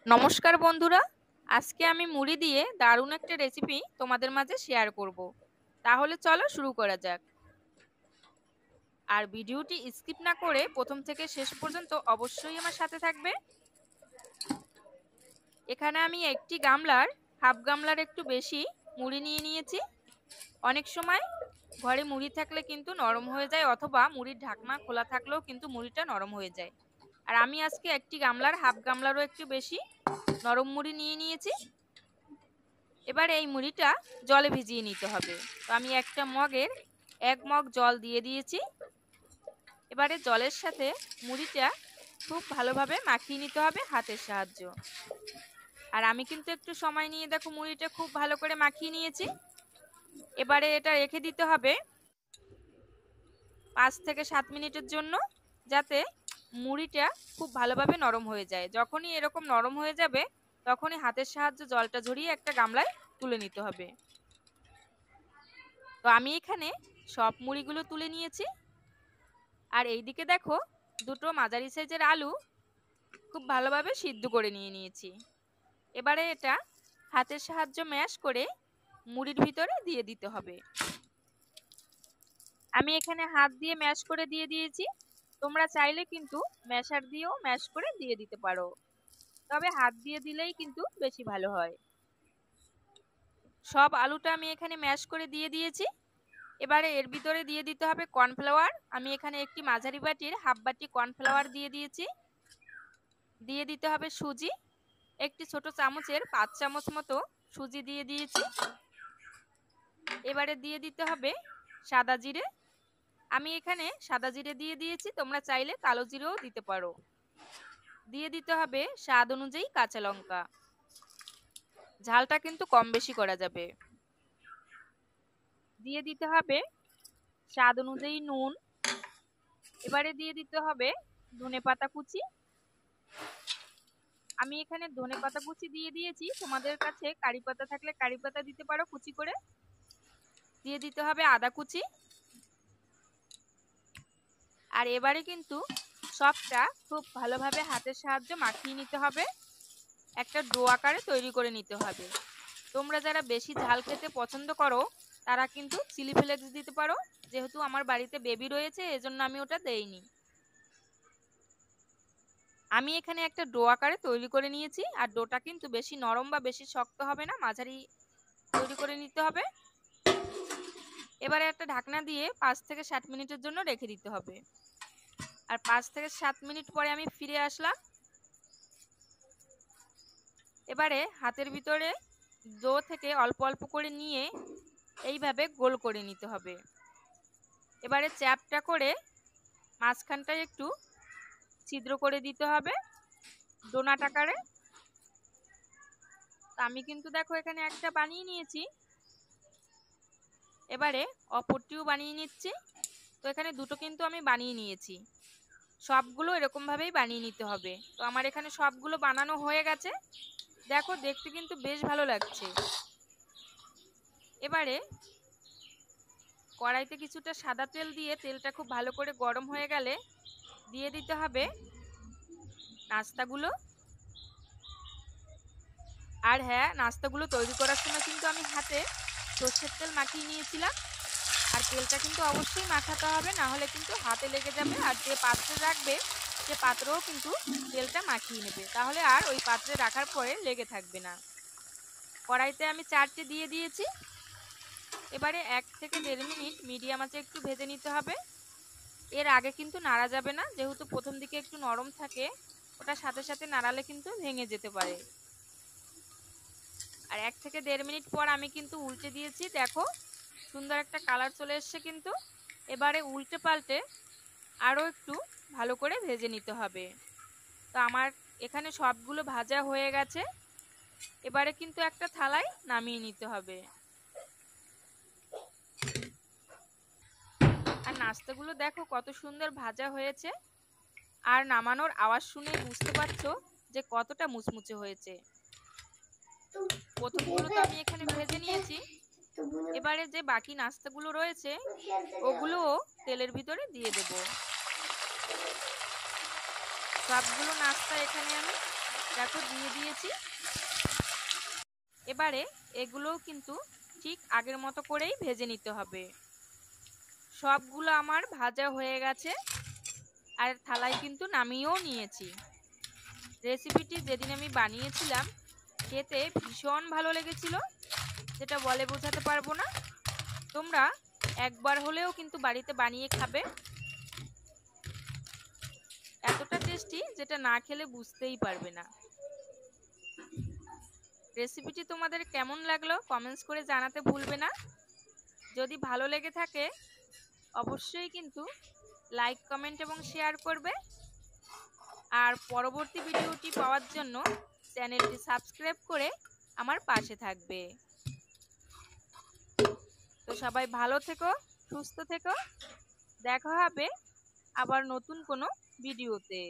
নমস্কার বন্ধুরা, আজকে আমি মুড়ি দিয়ে দারুণ একটা রেসিপি তোমাদের মাঝে শেয়ার করব। তাহলে চলো শুরু করা যাক। আর ভিডিওটি স্কিপ না করে প্রথম থেকে শেষ পর্যন্ত অবশ্যই আমার সাথে থাকবে। এখানে আমি একটি গামলার হাফ গামলার একটু বেশি মুড়ি নিয়ে নিয়েছি। অনেক সময় ঘরে মুড়ি থাকলে কিন্তু নরম হয়ে যায়, অথবা মুড়ির ঢাকনা খোলা থাকলেও কিন্তু মুড়িটা নরম হয়ে যায়। আর আমি আজকে একটি গামলার হাফ গামলারও একটু বেশি নরম মুড়ি নিয়ে নিয়েছি। এবার এই মুড়িটা জলে ভিজিয়ে নিতে হবে। তো আমি একটা মগের 1 মগ জল দিয়ে দিয়েছি। এবারে জলের সাথে মুড়িটা খুব ভালোভাবে মাখিয়ে নিতে হবে হাতের সাহায্য। আর আমি কিন্তু একটু সময় নিয়ে দেখো মুড়িটা খুব ভালো করে মাখিয়ে নিয়েছি। এবারে এটা রেখে দিতে হবে 5 থেকে 7 মিনিটের জন্য, যাতে মুড়িটা খুব ভালোভাবে নরম হয়ে যায়। যখনই এরকম নরম হয়ে যাবে তখনই হাতের সাহায্যে জলটা ঝরিয়ে একটা গামলায় তুলে নিতে হবে। তো আমি এখানে সব মুড়িগুলো তুলে নিয়েছি। আর এইদিকে দেখো দুটো মাঝারি সাইজের আলু খুব ভালোভাবে সিদ্ধ করে নিয়েছি। এবারে এটা হাতের সাহায্যে ম্যাশ করে মুড়ির ভিতরে দিয়ে দিতে হবে। আমি এখানে হাত দিয়ে ম্যাশ করে দিয়ে দিয়েছি। তোমরা চাইলে কিন্তু ম্যাশার দিয়েও ম্যাশ করে দিয়ে দিতে পারো, তবে হাত দিয়ে দিলেই কিন্তু বেশি ভালো হয়। সব আলুটা আমি এখানে ম্যাশ করে দিয়ে দিয়েছি। এবারে এর ভিতরে দিয়ে দিতে হবে কর্নফ্লাওয়ার। আমি এখানে একটি মাঝারি বাটির হাফ বাটি কর্নফ্লাওয়ার দিয়ে দিয়েছি। দিয়ে দিতে হবে সুজি, একটি ছোট চামচের 5 চামচ মতো সুজি দিয়ে দিয়েছি। এবারে দিয়ে দিতে হবে সাদা জিরে। আমি এখানে সাদা জিরে দিয়ে দিয়েছি, তোমরা চাইলে কালো জিরেও দিতে পারো। দিয়ে দিতে হবে স্বাদ অনুযায়ী কাঁচা লঙ্কা, ঝালটা কিন্তু কম বেশি করা যাবে। দিয়ে দিতে হবে স্বাদ অনুযায়ী নুন। এবারে দিয়ে দিতে হবে ধনেপাতা কুচি। আমি এখানে ধনেপাতা কুচি দিয়ে দিয়েছি, তোমাদের কাছে কারি পাতা থাকলে কারি পাতা দিতে পারো কুচি করে। দিয়ে দিতে হবে আদা কুচি। আর এবারে কিন্তু সবটা খুব ভালোভাবে হাতের সাহায্যে মাখিয়ে নিতে হবে, একটা ডো আকারে তৈরি করে নিতে হবে। তোমরা যারা বেশি ঝাল খেতে পছন্দ করো তারা কিন্তু চিলি ফ্লেক্স দিতে পারো, যেহেতু আমার বাড়িতে বেবি রয়েছে এজন্য আমি ওটা দেইনি। আমি এখানে একটা ডো আকারে তৈরি করে নিয়েছি। আর ডোটা কিন্তু বেশি নরম বা বেশি শক্ত হবে না, মাঝারি তৈরি করে নিতে হবে। এবারে একটা ঢাকনা দিয়ে 5 থেকে 7 মিনিটের জন্য রেখে দিতে হবে। আর 5 থেকে 7 মিনিট পরে আমি ফিরে আসলাম। এবারে হাতের ভিতরে ডো থেকে অল্প অল্প করে নিয়ে এইভাবে গোল করে নিতে হবে। এবারে চ্যাপটা করে মাঝখানটায় একটু ছিদ্র করে দিতে হবে ডোনাট আকারে। আমি কিন্তু দেখো এখানে একটা বানিয়ে নিয়েছি। এবারে অপরটিও বানিয়ে নিচ্ছি। তো এখানে দুটো কিন্তু আমি বানিয়ে নিয়েছি। সবগুলো এরকম ভাবেই বানিয়ে নিতে হবে। তো আমার এখানে সবগুলো বানানো হয়ে গেছে। দেখো দেখতে কিন্তু বেশ ভালো লাগছে। এবারে কড়াইতে কিছুটা সাদা তেল দিয়ে তেলটা খুব ভালো করে গরম হয়ে গেলে দিয়ে দিতে হবে নাস্তাগুলো। আর হ্যাঁ, নাস্তাগুলো তৈরি করার সময় কিন্তু আমি হাতে সর্ষের তেল মাখিয়ে নিয়েছিলাম। আর তেলটা কিন্তু অবশ্যই মাখাতে হবে, না হলে কিন্তু হাতে লেগে যাবে। আর যে পাত্রে রাখবে সে পাত্রও কিন্তু তেলটা মাখিয়ে নেবে, তাহলে আর ওই পাত্রে রাখার পরে লেগে থাকবে না। কড়াইতে আমি 4টে দিয়ে দিয়েছি। এবারে 1 থেকে 1.5 মিনিট মিডিয়াম আঁচে একটু ভেজে নিতে হবে। এর আগে কিন্তু নাড়া যাবে না, যেহেতু প্রথম দিকে একটু নরম থাকে, ওটা সাথে সাথে নাড়ালে কিন্তু ভেঙে যেতে পারে। আর 1 থেকে 1.5 মিনিট পর আমি কিন্তু উল্টে দিয়েছি। দেখো সুন্দর একটা কালার চলে এসছে কিন্তু। এবারে উল্টে পাল্টে আরও একটু ভালো করে ভেজে নিতে হবে। তো আমার এখানে সবগুলো ভাজা হয়ে গেছে। এবারে কিন্তু একটা থালায় নামিয়ে নিতে হবে। আর নাস্তাগুলো দেখো কত সুন্দর ভাজা হয়েছে। আর নামানোর আওয়াজ শুনেই বুঝতে পারছো যে কতটা মুচমুচে হয়েছে। প্রথমগুলো তো আমি এখানে ভেজে নিয়েছি। এবারে যে বাকি নাস্তাগুলো রয়েছে ওগুলোও তেলের ভিতরে দিয়ে দেব। সবগুলো নাস্তা এখানে আমি দেখো দিয়ে দিয়েছি। এবারে এগুলোও কিন্তু ঠিক আগের মতো করেই ভেজে নিতে হবে। সবগুলো আমার ভাজা হয়ে গেছে আর থালায় কিন্তু নামিয়েও নিয়েছি। রেসিপিটি যেদিন আমি বানিয়েছিলাম খেতে ভীষণ ভালো লেগেছিল, যেটা বলে বোঝাতে পারবো না। তোমরা একবার হলেও কিন্তু বাড়িতে বানিয়ে খাবে, এতটা টেস্টি যেটা না খেলে বুঝতেই পারবে না। রেসিপিটি তোমাদের কেমন লাগলো কমেন্টস করে জানাতে ভুলবে না। যদি ভালো লেগে থাকে অবশ্যই কিন্তু লাইক, কমেন্ট এবং শেয়ার করবে। আর পরবর্তী ভিডিওটি পাওয়ার জন্য চ্যানেলটি সাবস্ক্রাইব করে আমার পাশে থাকবে। তো সবাই ভালো থেকো, সুস্থ থেকো। দেখা হবে আবার নতুন কোনো ভিডিওতে।